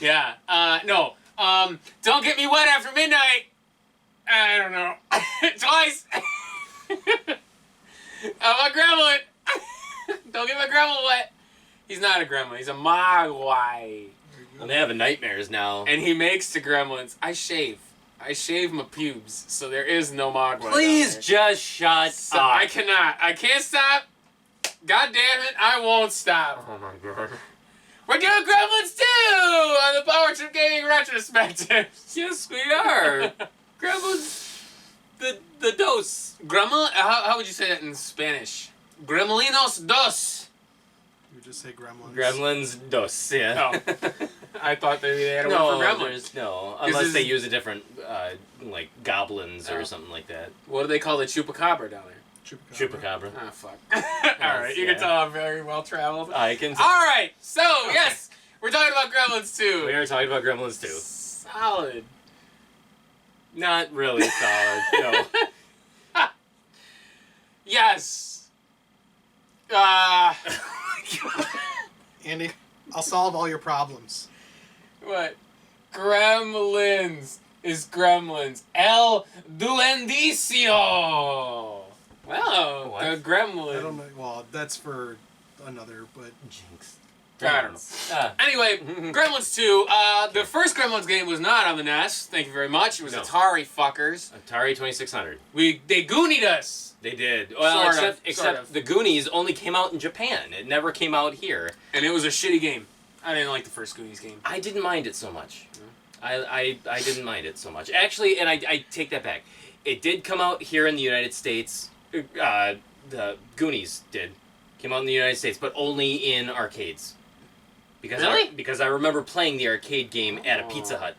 Yeah. No. Don't get me wet after midnight. I don't know. Twice. I'm a gremlin. Don't get my gremlin wet. He's not a gremlin. He's a mogwai. I'm having nightmares now. And he makes the gremlins. I shave my pubes, so there is no mogwai. Please just shut up. I cannot. I can't stop. God damn it, I won't stop. Oh my god. We're doing Gremlins 2 on the Power Trip Gaming Retrospective. Yes, we are. Gremlins, the dos. Gremlin? How would you say that in Spanish? Gremlinos dos. You would just say Gremlins. Gremlins dos, yeah. Oh. I thought they had a word for Gremlins. No, unless they use a different, like, goblins or something like that. What do they call the chupacabra down there? Chupacabra. Ah, fuck. Alright, you can tell I'm very well traveled. I can tell. Alright, so, yes, we're talking about Gremlins 2. We are talking about Gremlins 2. Solid. Not really solid, no. Yes. Andy, I'll solve all your problems. What? Gremlins is Gremlins. El Duendicio. Well, What? the Gremlin. I don't know. Well, that's for another, but... Jinx. I don't know. Anyway, Gremlins 2. The first Gremlins game was not on the NES. Thank you very much. It was Atari fuckers. Atari 2600. They Goonied us. They did. Well, Sort except of. the Goonies only came out in Japan. It never came out here. And it was a shitty game. I didn't like the first Goonies game. I didn't mind it so much. I didn't mind it so much. Actually, and I take that back. It did come out here in the United States. The Goonies did. Came out in the United States, but only in arcades. Because I remember playing the arcade game at a Pizza Hut.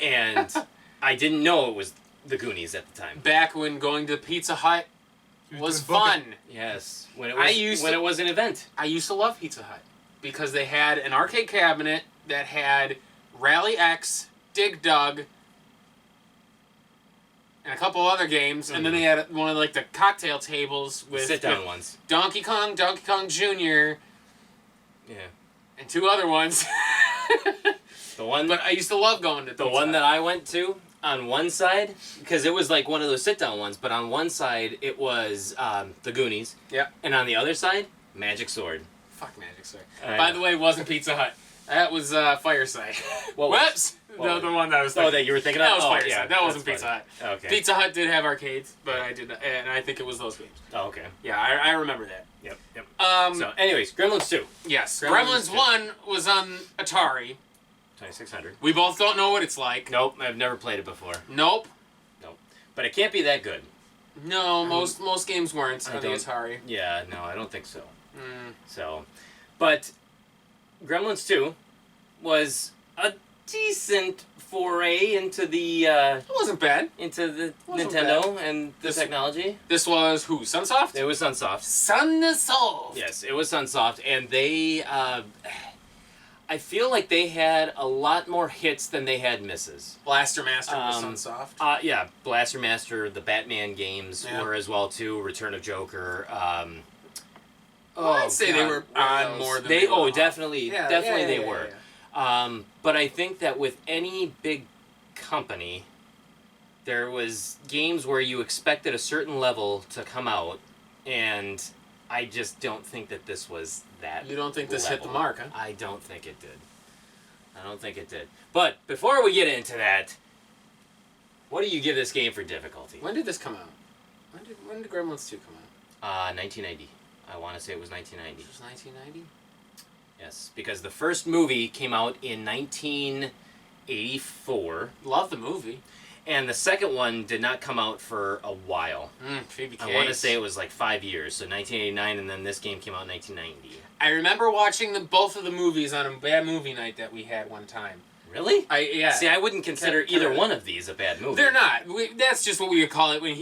And I didn't know it was the Goonies at the time. Back when going to Pizza Hut was fun. Yes. When it was an event. I used to love Pizza Hut. Because they had an arcade cabinet that had Rally X, Dig Dug, and a couple other games, and then they had one of like the cocktail tables with sit-down ones. Donkey Kong Jr., Yeah. and two other ones. The one, but I used to love going to the one that I went to on one side, because it was like one of those sit-down ones, but on one side it was the Goonies. Yeah. And on the other side, Magic Sword. Fuck Magic Sword. By the way, it wasn't Pizza Hut. That was Fireside. Whoops. The one that I was thinking. Oh, that you were thinking of? That was Fireside. Yeah, that wasn't Pizza Hut. Okay. Pizza Hut did have arcades, but I did, and I think it was those games. Oh, okay. Yeah, I remember that. Yep. So, anyways, Gremlins 2. Yes, Gremlins Gremlins 1 was on Atari. 2600. We both don't know what it's like. Nope, I've never played it before. Nope. But it can't be that good. No, most games weren't on the Atari. Yeah, no, I don't think so. Mm. So, but Gremlins 2 was a decent foray into the It wasn't bad. into the Wasn't Nintendo and the technology. This was who? Sunsoft? It was Sunsoft. Sunsoft. Yes, it was Sunsoft, and they I feel like they had a lot more hits than they had misses. Blaster Master was Sunsoft. Yeah, Blaster Master, the Batman games were as well too. Return of Joker. I'd say they were on more than they were off. Definitely they were. Yeah. But I think that with any big company, there was games where you expected a certain level to come out, and I just don't think that this was that. You don't think this level. hit the mark, huh? I don't think it did. But before we get into that, what do you give this game for difficulty? When did this come out? When did Gremlins 2 come out? 1990. I want to say it was 1990. It was 1990? Yes, because the first movie came out in 1984. Love the movie. And the second one did not come out for a while. Phoebe I want to say it was like 5 years, so 1989, and then this game came out in 1990. I remember watching both of the movies on a bad movie night that we had one time. Really? Yeah. See, I wouldn't consider either one of these a bad movie. They're not. That's just what we would call it when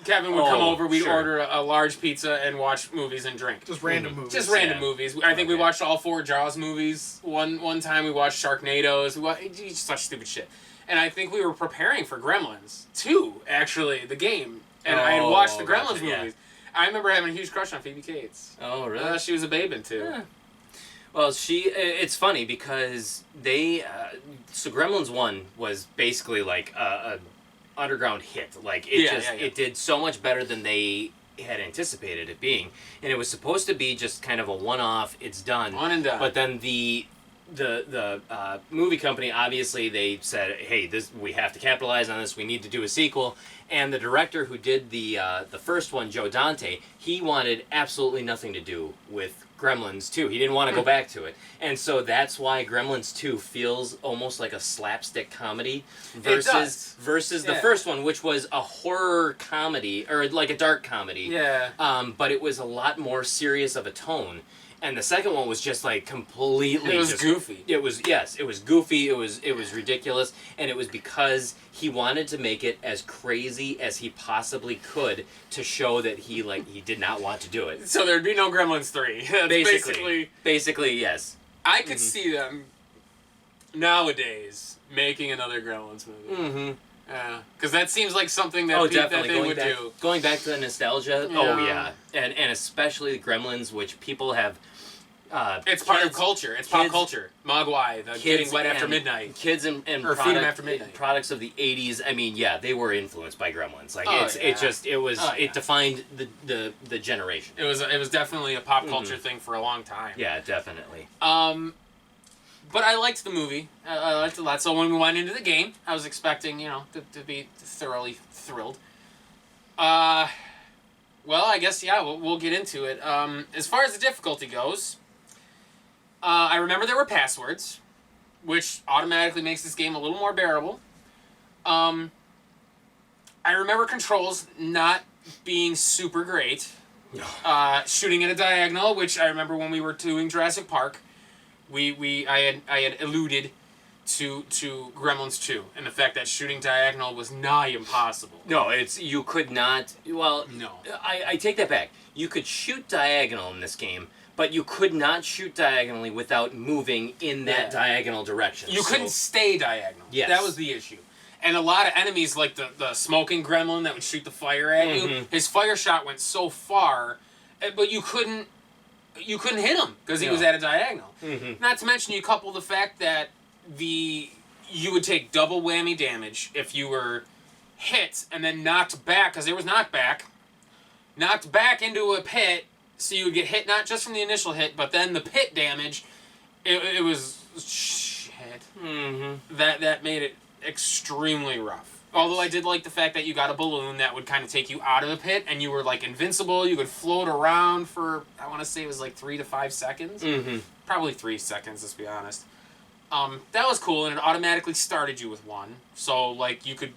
Kevin would come over, we'd order a large pizza and watch movies and drink. Just random movies. Just random movies. I think we watched all 4 Jaws movies. One time we watched Sharknadoes. Just such stupid shit. And I think we were preparing for Gremlins 2, actually, the game. And I had watched the Gremlins movies. I remember having a huge crush on Phoebe Cates. Oh, really? She was a babe in 2. Yeah. Well, it's funny because they, so Gremlins 1 was basically like a underground hit. Like, it did so much better than they had anticipated it being. And it was supposed to be just kind of a one-off, it's done. One and done. But then the movie company, obviously, they said, hey, we have to capitalize on this, we need to do a sequel. And the director who did the first one, Joe Dante, he wanted absolutely nothing to do with Gremlins 2. He didn't want to go back to it. And so that's why Gremlins 2 feels almost like a slapstick comedy versus the first one, which was a horror comedy, or like a dark comedy. Yeah. But it was a lot more serious of a tone. And the second one was just like completely. It was goofy. It was goofy. It was ridiculous, and it was because he wanted to make it as crazy as he possibly could to show that he did not want to do it. So there'd be no Gremlins 3. That's basically, yes. I could see them nowadays making another Gremlins movie. Mm-hmm. Yeah, because that seems like something that, that they would do. Going back to the nostalgia, oh yeah, and especially the Gremlins, which people have. It's part of culture. It's pop culture. Mogwai, the getting wet after midnight. Kids and after midnight. Products of the '80s. I mean, yeah, they were influenced by Gremlins. Like it defined the generation. It was definitely a pop culture thing for a long time. Yeah, definitely. But I liked the movie. I liked it a lot. So when we went into the game, I was expecting, to be thoroughly thrilled. Well, I guess, we'll get into it. As far as the difficulty goes, I remember there were passwords, which automatically makes this game a little more bearable. I remember controls not being super great. Shooting at a diagonal, which I remember when we were doing Jurassic Park, I had alluded to Gremlins 2 and the fact that shooting diagonal was nigh impossible. No, you could not. Well, no. I take that back. You could shoot diagonal in this game, but you could not shoot diagonally without moving in that diagonal direction. You couldn't stay diagonal. Yes. That was the issue. And a lot of enemies, like the smoking gremlin that would shoot the fire at you, his fire shot went so far, but you couldn't hit him because he was at a diagonal. Mm-hmm. Not to mention, you couple the fact that you would take double whammy damage if you were hit and then knocked back, because there was knockback into a pit, so you would get hit not just from the initial hit, but then the pit damage. It was shit. Mm-hmm. That made it extremely rough. Although I did like the fact that you got a balloon that would kind of take you out of the pit, and you were like invincible. You could float around for, I want to say it was like 3 to 5 seconds. Mm-hmm. Probably 3 seconds, let's be honest. That was cool, and it automatically started you with 1. So like you could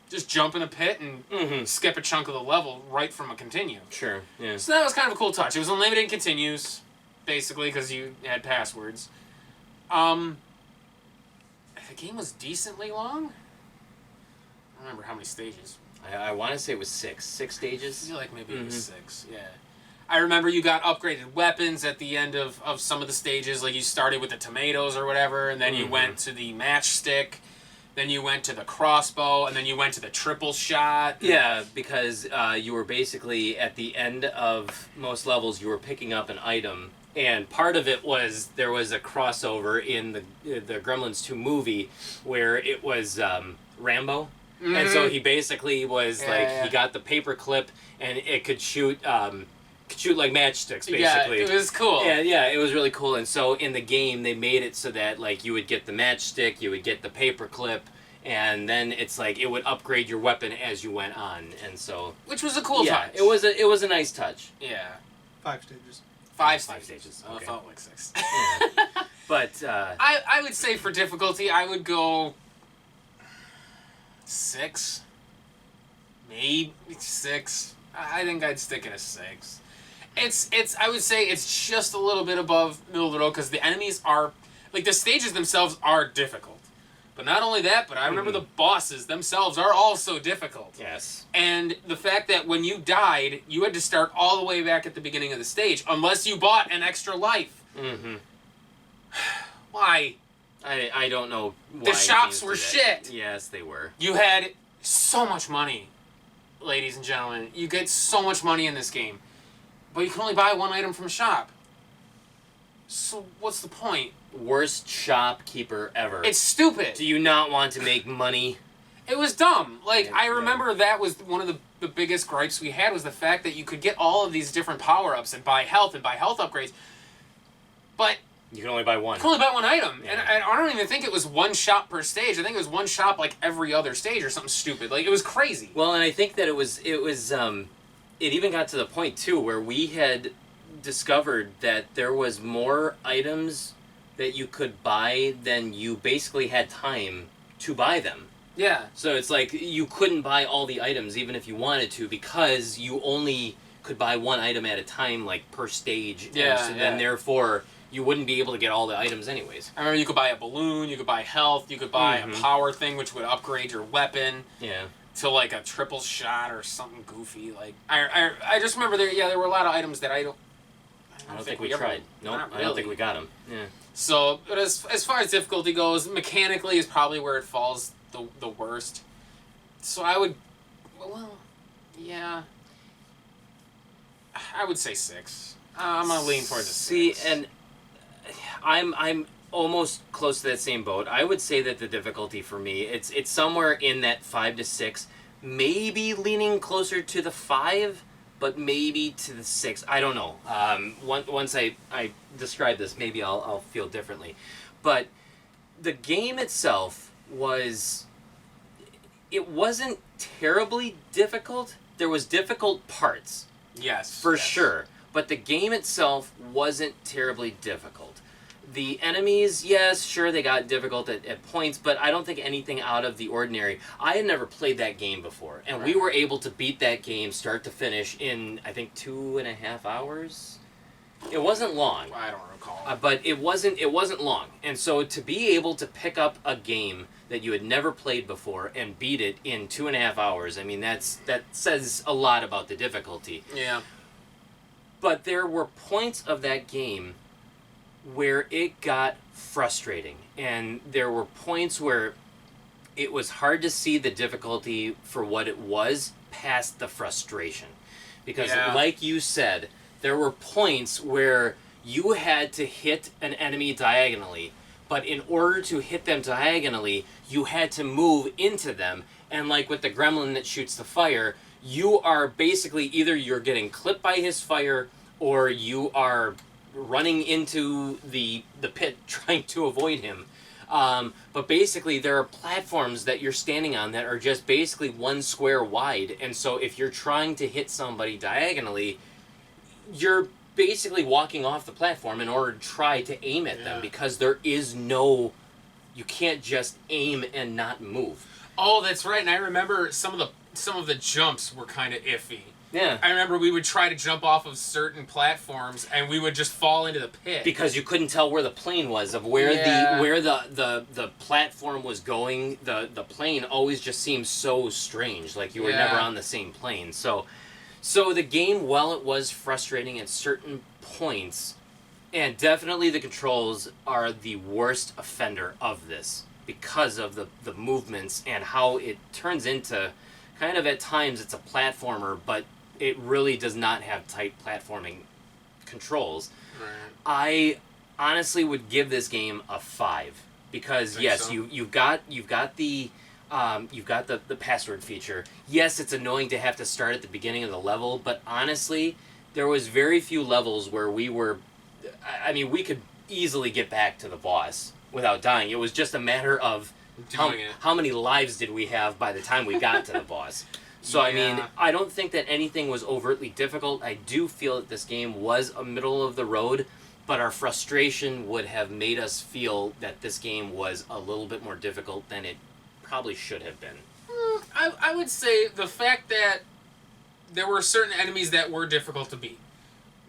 just jump in a pit and skip a chunk of the level right from a continue. Sure, yeah. So that was kind of a cool touch. It was unlimited continues, basically, because you had passwords. The game was decently long. I don't remember how many stages. I want to say it was 6 stages. I feel like maybe it was 6, yeah. I remember you got upgraded weapons at the end of some of the stages. Like you started with the tomatoes or whatever, and then you went to the matchstick, then you went to the crossbow, and then you went to the triple shot. Yeah, because you were basically, at the end of most levels, you were picking up an item. And part of it was, there was a crossover in the Gremlins 2 movie where it was Rambo. Mm-hmm. And so he basically was he got the paper clip and it could shoot like matchsticks, basically. Yeah, it was cool. Yeah, it was really cool. And so in the game, they made it so that like you would get the matchstick, you would get the paper clip, and then it's like it would upgrade your weapon as you went on. And so, which was a cool touch. It was a nice touch. Yeah. 5 stages. 5 stages. Oh, okay. it felt like 6. Yeah. But I would say for difficulty, I would go 6, maybe 6. I think I'd stick at a 6. It's I would say it's just a little bit above middle of the road because the enemies are, like, the stages themselves are difficult. But not only that, but I remember the bosses themselves are also difficult. Yes. And the fact that when you died, you had to start all the way back at the beginning of the stage, unless you bought an extra life. Mm-hmm. Why? I don't know why. The shops were shit. Yes, they were. You had so much money, ladies and gentlemen. You get so much money in this game. But you can only buy one item from a shop. So what's the point? Worst shopkeeper ever. It's stupid. Do you not want to make money? It was dumb. Like, I Yeah. remember that was one of the biggest gripes we had was the fact that you could get all of these different power-ups and buy health upgrades, but You can only buy one. you can only buy one item. Yeah. And I don't even think it was one shop per stage. I think it was one shop like every other stage or something stupid. Like, it was crazy. Well, and I think that it even got to the point too where we had discovered that there was more items that you could buy than you basically had time to buy them. Yeah. So it's like you couldn't buy all the items even if you wanted to because you only could buy one item at a time, like per stage. Yeah, And so then yeah. therefore you wouldn't be able to get all the items anyways. I remember you could buy a balloon, you could buy health, you could buy Mhm. a power thing which would upgrade your weapon Yeah. to like a triple shot or something goofy. Like I just remember there were a lot of items that I don't think we ever- tried. Nope, not I don't think really. we got them. Yeah. So, but as far as difficulty goes, mechanically is probably where it falls the worst. So I would, well, yeah, I would say 6. I'm gonna lean towards a 6. See, and I'm almost close to that same boat. I would say that the difficulty for me, it's somewhere in that 5 to 6, maybe leaning closer to the 5, but maybe to the 6. I don't know. Once I describe this, maybe I'll feel differently. But the game itself it wasn't terribly difficult. There was difficult parts. Yes, For yes. sure. But the game itself wasn't terribly difficult. The enemies, yes, sure, they got difficult at points, but I don't think anything out of the ordinary. I had never played that game before, and we Right. were able to beat that game start to finish in, I think, 2.5 hours? It wasn't long. I don't recall. But it wasn't long. And so to be able to pick up a game that you had never played before and beat it in 2.5 hours, I mean, that says a lot about the difficulty. Yeah. But there were points of that game where it got frustrating. And there were points where it was hard to see the difficulty for what it was past the frustration. Because Yeah. like you said, there were points where you had to hit an enemy diagonally, but in order to hit them diagonally, you had to move into them. And like with the gremlin that shoots the fire, you are basically either you're getting clipped by his fire or you are running into the pit trying to avoid him. But basically there are platforms that you're standing on that are just basically one square wide. And so if you're trying to hit somebody diagonally, you're basically walking off the platform in order to try to aim at them because there is no, you can't just aim and not move. Oh, that's right. And I remember some of the jumps were kind of iffy. Yeah. I remember we would try to jump off of certain platforms and we would just fall into the pit. Because you couldn't tell where the plane was, of where Yeah. the platform was going. The plane always just seemed so strange, like you were Yeah. never on the same plane. So the game, while it was frustrating at certain points, and definitely the controls are the worst offender of this because of the movements and how it turns into kind of at times it's a platformer, but it really does not have tight platforming controls. Right. I honestly would give this game a 5 because Think yes, so? you've got the password feature. Yes, it's annoying to have to start at the beginning of the level, but honestly, there was very few levels where we could easily get back to the boss without dying. It was just a matter of Doing it. how many lives did we have by the time we got to the boss. So, I mean, Yeah. I don't think that anything was overtly difficult. I do feel that this game was a middle of the road, but our frustration would have made us feel that this game was a little bit more difficult than it probably should have been. I would say the fact that there were certain enemies that were difficult to beat,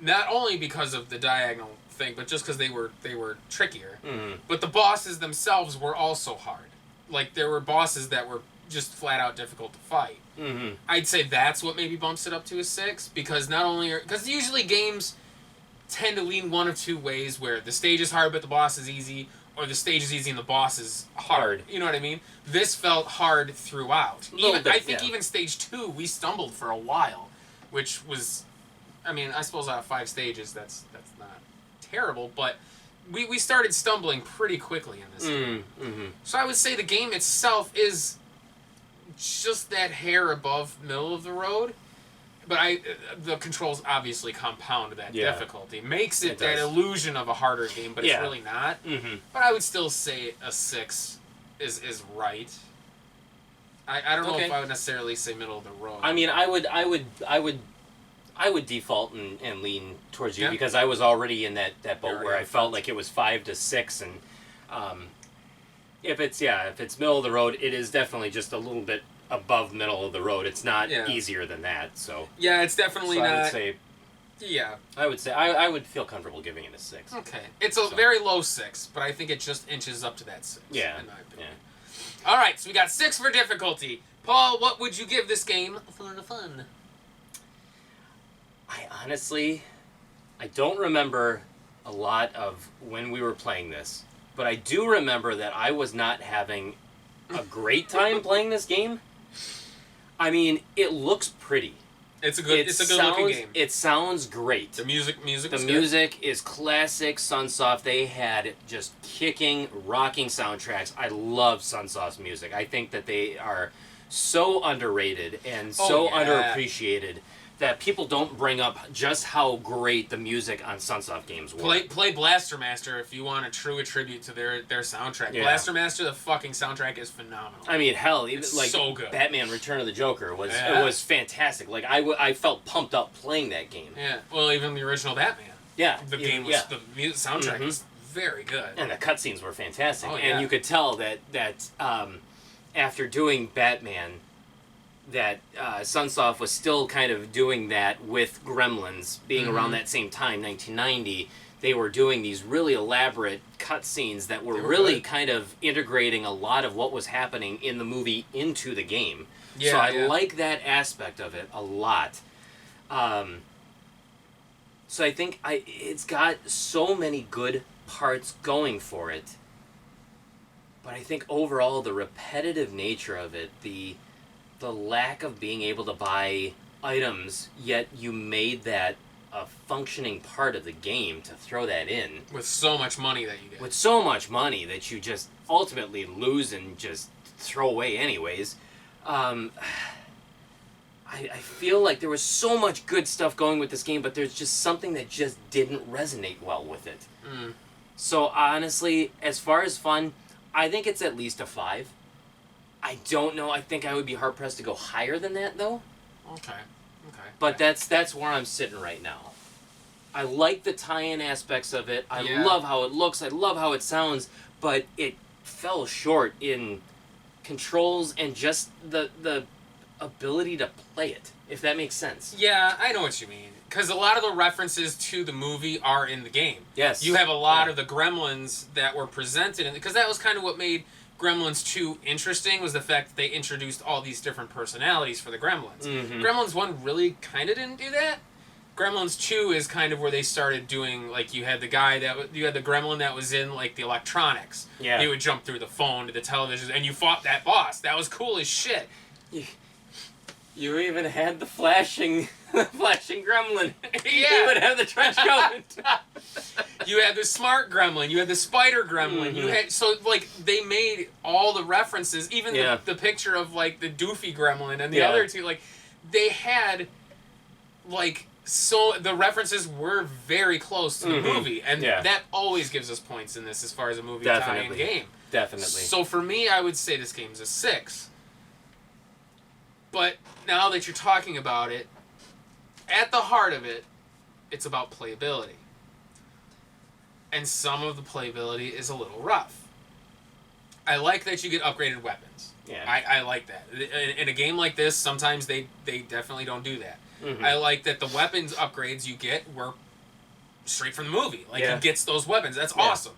not only because of the diagonal thing, but just because they were trickier. Mm-hmm. But the bosses themselves were also hard. Like there were bosses that were just flat out difficult to fight. Mm-hmm. I'd say that's what maybe bumps it up to a 6 because not only because usually games tend to lean one of two ways where the stage is hard but the boss is easy, or the stage is easy and the boss is hard. You know what I mean? This felt hard throughout. I think even stage 2 we stumbled for a while, which was, I mean, I suppose out of 5 stages that's not terrible, but we started stumbling pretty quickly in this game. Mm-hmm. So I would say the game itself is just that hair above middle of the road. But the controls obviously compound that difficulty. Makes it that illusion of a harder game, but it's really not. Mm-hmm. But I would still say a 6 is right. I don't know if I would necessarily say middle of the road. I mean, I would default and lean towards you because I was already in that boat where I felt like it was 5 to 6, and if it's middle of the road, it is definitely just a little bit above middle of the road. It's not easier than that. So it's definitely not. I would say I would feel comfortable giving it a 6. Okay, it's a very low 6, but I think it just inches up to that 6. Yeah. In my opinion. All right, so we got 6 for difficulty. Paul, what would you give this game for the fun? I don't remember a lot of when we were playing this, but I do remember that I was not having a great time playing this game. I mean, it looks pretty. It's a good looking game. It sounds great. The music is classic Sunsoft. They had just kicking, rocking soundtracks. I love Sunsoft's music. I think that they are so underrated and so underappreciated that people don't bring up just how great the music on Sunsoft games were. Play Blaster Master if you want a true tribute to their soundtrack. Yeah. Blaster Master, the fucking soundtrack is phenomenal. I mean, hell, even it's so good. Batman: Return of the Joker was fantastic. Like I felt pumped up playing that game. Yeah, well, even the original Batman. Yeah, the game was the soundtrack was very good, and the cutscenes were fantastic. Oh, and you could tell that after doing Batman, that Sunsoft was still kind of doing that with Gremlins, being around that same time, 1990. They were doing these really elaborate cutscenes that were really good. Kind of integrating a lot of what was happening in the movie into the game. Yeah, so I like that aspect of it a lot. So I think it's got so many good parts going for it. But I think overall the repetitive nature of it, the lack of being able to buy items, yet you made that a functioning part of the game to throw that in. With so much money that you get. With so much money that you just ultimately lose and just throw away anyways. I feel like there was so much good stuff going with this game, but there's just something that just didn't resonate well with it. So honestly, as far as fun, I think it's at least a 5. I don't know. I think I would be hard-pressed to go higher than that, though. Okay. But that's where I'm sitting right now. I like the tie-in aspects of it. I love how it looks. I love how it sounds. But it fell short in controls and just the ability to play it, if that makes sense. Yeah, I know what you mean. Because a lot of the references to the movie are in the game. Yes. You have a lot of the Gremlins that were presented, because that was kind of what made Gremlins 2 interesting, was the fact that they introduced all these different personalities for the Gremlins. Gremlins 1 really kind of didn't do that. Gremlins 2 is kind of where they started doing, like, you had the Gremlin that was in, like, the electronics. Yeah. He would jump through the phone to the television, and you fought that boss. That was cool as shit. You even had the flashing gremlin. Yeah. He would have the trench coat. You had the smart gremlin. You had the spider gremlin. You had, so, like, they made all the references, even the picture of, like, the doofy gremlin and the other two, like, they had, like, so the references were very close to the movie, and that always gives us points in this as far as a movie tie-in game. Definitely. So for me, I would say this game's a 6. But now that you're talking about it, at the heart of it, it's about playability. And some of the playability is a little rough. I like that you get upgraded weapons. Yeah. I like that. In a game like this, sometimes they definitely don't do that. I like that the weapons upgrades you get were straight from the movie. Like, he gets those weapons. That's awesome.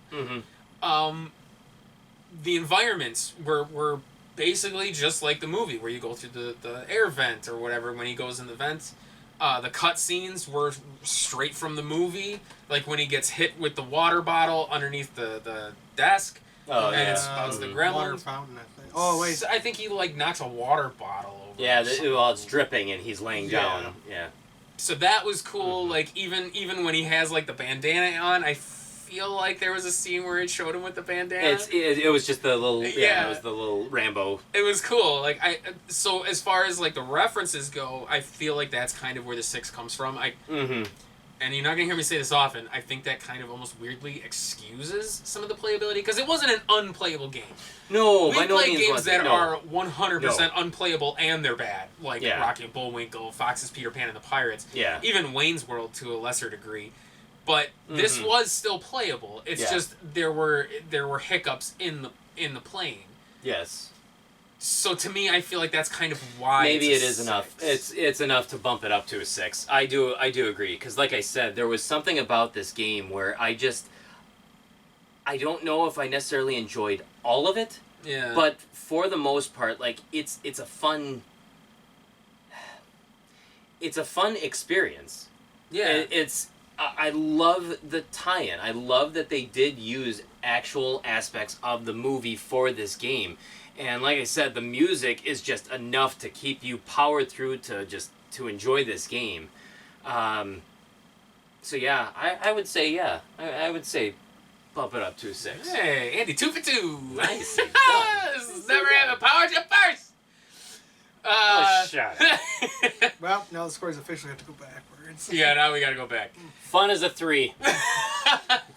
The environments were basically just like the movie, where you go through the air vent or whatever when he goes in the vents. The cutscenes were straight from the movie, like when he gets hit with the water bottle underneath the desk, and it spouts the gremlin. Water fountain, I think. Oh, wait. So I think he, like, knocks a water bottle over. Yeah, it's dripping and he's laying down. Yeah. So that was cool. Like even when he has like the bandana on, I feel like there was a scene where it showed him with the bandana. It was just the little Yeah. it was the little Rambo. It was cool. Like so as far as like the references go, I feel like that's kind of where the 6 comes from. And you're not gonna hear me say this often. I think that kind of almost weirdly excuses some of the playability because it wasn't an unplayable game. No, We by no play means games was that it. No. are 100% unplayable and they're bad, like Rocky and Bullwinkle, Fox's Peter Pan and the Pirates. Yeah. Even Wayne's World to a lesser degree. But this was still playable. It's just there were hiccups in the playing. Yes. So to me, I feel like that's kind of why maybe it's it is 6. enough. It's enough to bump it up to a 6. I do agree because, like I said, there was something about this game where I don't know if I necessarily enjoyed all of it. Yeah. But for the most part, like it's a fun experience. Yeah. I love the tie-in. I love that they did use actual aspects of the movie for this game. And like I said, the music is just enough to keep you powered through to enjoy this game. So yeah, I would say I would say bump it up to a 6. Hey, Andy, 2 for 2. Nice. This is never have a power jump first. Oh, shut up. Well, now the scores officially have to go backwards. Yeah, now we gotta go back. Fun is a 3.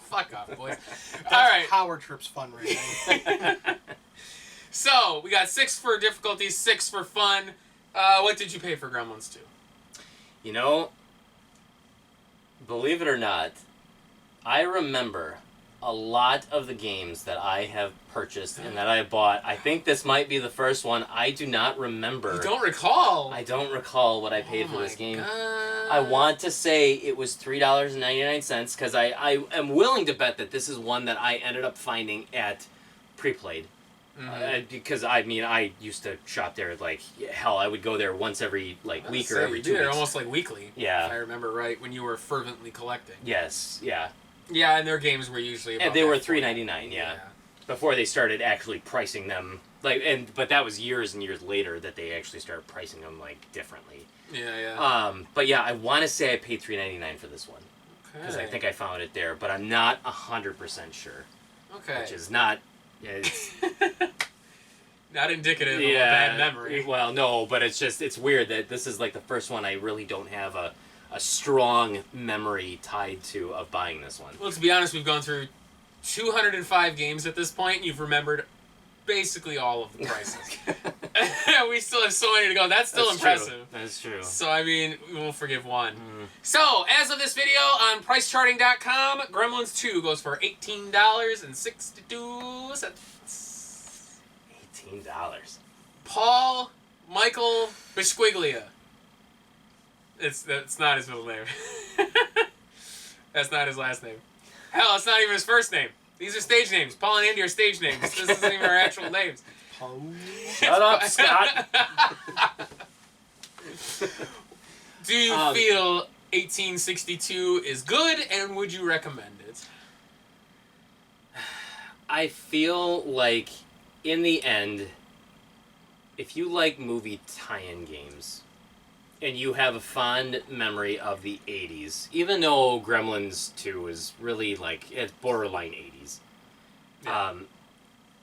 Fuck off, boys. That's All right. Power Trip's fun rating. So we got 6 for difficulty, 6 for fun. What did you pay for Gremlins 2? You know, believe it or not, I remember a lot of the games that I have purchased and that I bought. I think this might be the first one. I do not remember. You don't recall? I don't recall what I paid for this game. God. I want to say it was $3.99 because I am willing to bet that this is one that I ended up finding at Pre-Played. Because I used to shop there like hell. I would go there once every week or every 2 weeks. Almost like weekly. Yeah, if I remember right, when you were fervently collecting. Yes, yeah. Yeah, and their games were usually about and they were $3.99. $3.99. Yeah, before they started actually pricing them but that was years and years later that they actually started pricing them differently. Yeah. But yeah, I want to say I paid $3.99 for this one because I think I found it there, but I'm not 100% sure. Okay. Which is not. It's not indicative of a bad memory. Well, no, but it's weird that this is like the first one I really don't have a strong memory tied to of buying this one. Well, to be honest, we've gone through 205 games at this point, and you've remembered basically all of the prices. We still have so many to go. That's still impressive. True. That's true. So, I mean, we won't forgive one. So, as of this video on pricecharting.com, Gremlins 2 goes for $18.62. $18. Paul Michael Bisquiglia. That's not his middle name. That's not his last name. Hell, it's not even his first name. These are stage names. Paul and Andy are stage names. This isn't even our actual names. Shut up, Scott. Do you feel 1862 is good, and would you recommend it? I feel like, in the end, if you like movie tie-in games, and you have a fond memory of the 80s, even though Gremlins 2 is really it's borderline 80s. Yeah.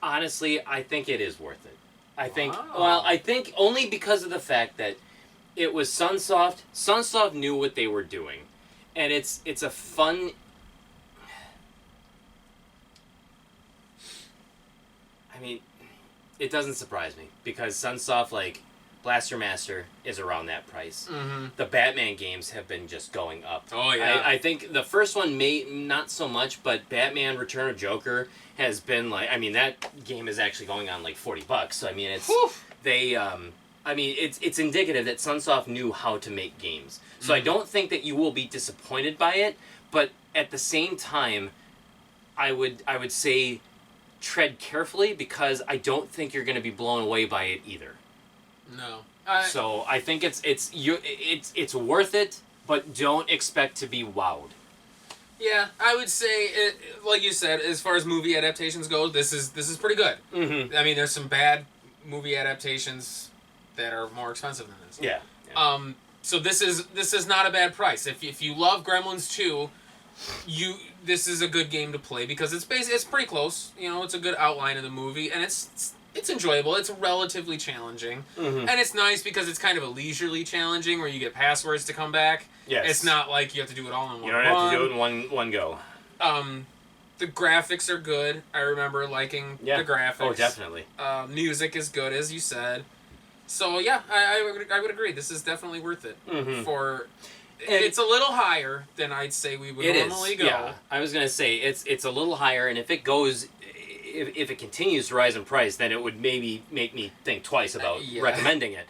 Honestly, I think it is worth it. I think only because of the fact that it was Sunsoft. Sunsoft knew what they were doing, and it's a fun. I mean, it doesn't surprise me because Sunsoft Blaster Master is around that price. The Batman games have been just going up. Oh, yeah. I think the first one may not so much, but Batman Return of Joker has been that game is actually going on $40. So I mean, it's it's indicative that Sunsoft knew how to make games. So I don't think that you will be disappointed by it, but at the same time, I would say tread carefully because I don't think you're going to be blown away by it either. No. So I think it's worth it, but don't expect to be wowed. Yeah, I would say, like you said, as far as movie adaptations go, this is pretty good. Mm-hmm. I mean, there's some bad movie adaptations that are more expensive than this. Yeah. So this is not a bad price. If you love Gremlins 2, this is a good game to play because it's pretty close. You know, it's a good outline of the movie, and it's enjoyable. It's relatively challenging, and it's nice because it's kind of a leisurely challenging where you get passwords to come back. Yes. It's not like you have to do it all in one. You don't have to do it in one go. The graphics are good. I remember liking the graphics. Oh, definitely. Music is good, as you said. So yeah, I would agree. This is definitely worth it for. It's a little higher than I'd say we would normally go. Yeah, I was gonna say it's a little higher, and if it goes, if it continues to rise in price, then it would maybe make me think twice about recommending it.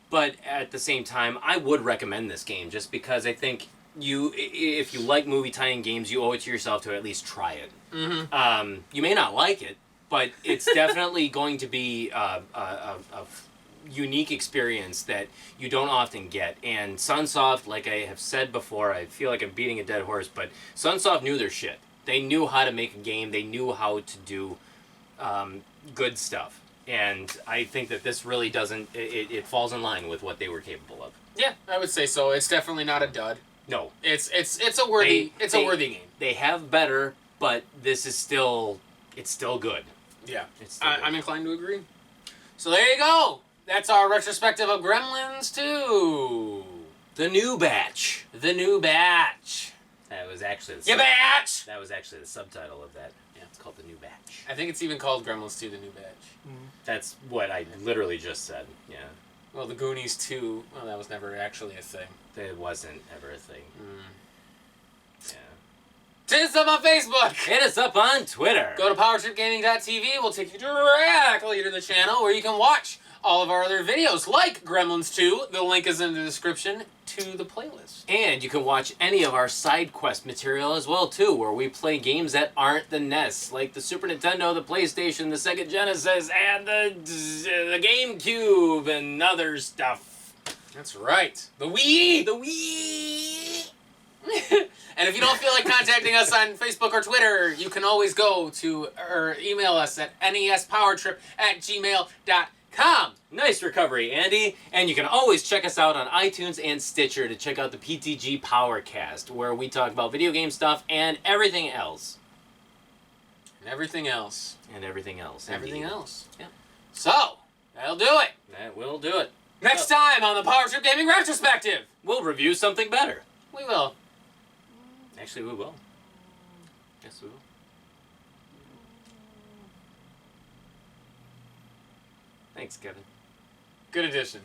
But at the same time, I would recommend this game just because I think if you like movie tie-in games, you owe it to yourself to at least try it. You may not like it, but it's definitely going to be a unique experience that you don't often get. And Sunsoft, like I have said before, I feel like I'm beating a dead horse, but Sunsoft knew their shit. They knew how to make a game. They knew how to do good stuff. And I think that this really doesn't... It falls in line with what they were capable of. Yeah, I would say so. It's definitely not a dud. No. It's a worthy game. They have better, but this is still... It's still good. Yeah. It's still good. I'm inclined to agree. So there you go. That's our retrospective of Gremlins 2. The new batch. The new batch. That was actually batch! That was actually the subtitle of that. Yeah, it's called The New Batch. I think it's even called Gremlins 2, The New Batch. That's what I literally just said. Yeah. Well, the Goonies 2, well, that was never actually a thing. It wasn't ever a thing. Yeah. Hit us up on Facebook! Hit us up on Twitter! Go to PowerTripGaming.tv. We'll take you directly to the channel where you can watch all of our other videos, like Gremlins 2. The link is in the description to the playlist. And you can watch any of our side quest material as well, too, where we play games that aren't the NES, like the Super Nintendo, the PlayStation, the Sega Genesis, and the GameCube, and other stuff. That's right. The Wii! The Wii! And if you don't feel like contacting us on Facebook or Twitter, you can always go to or email us at nespowertrip@gmail.com. Nice recovery, Andy. And you can always check us out on iTunes and Stitcher to check out the PTG Powercast, where we talk about video game stuff and everything else. And everything else. And everything else. Everything indeed. else. Yeah. So, that'll do it. That will do it. Next time on the Power Trip Gaming Retrospective. We'll review something better. We will. Actually, we will. Yes, we will. Thanks, Kevin. Good addition.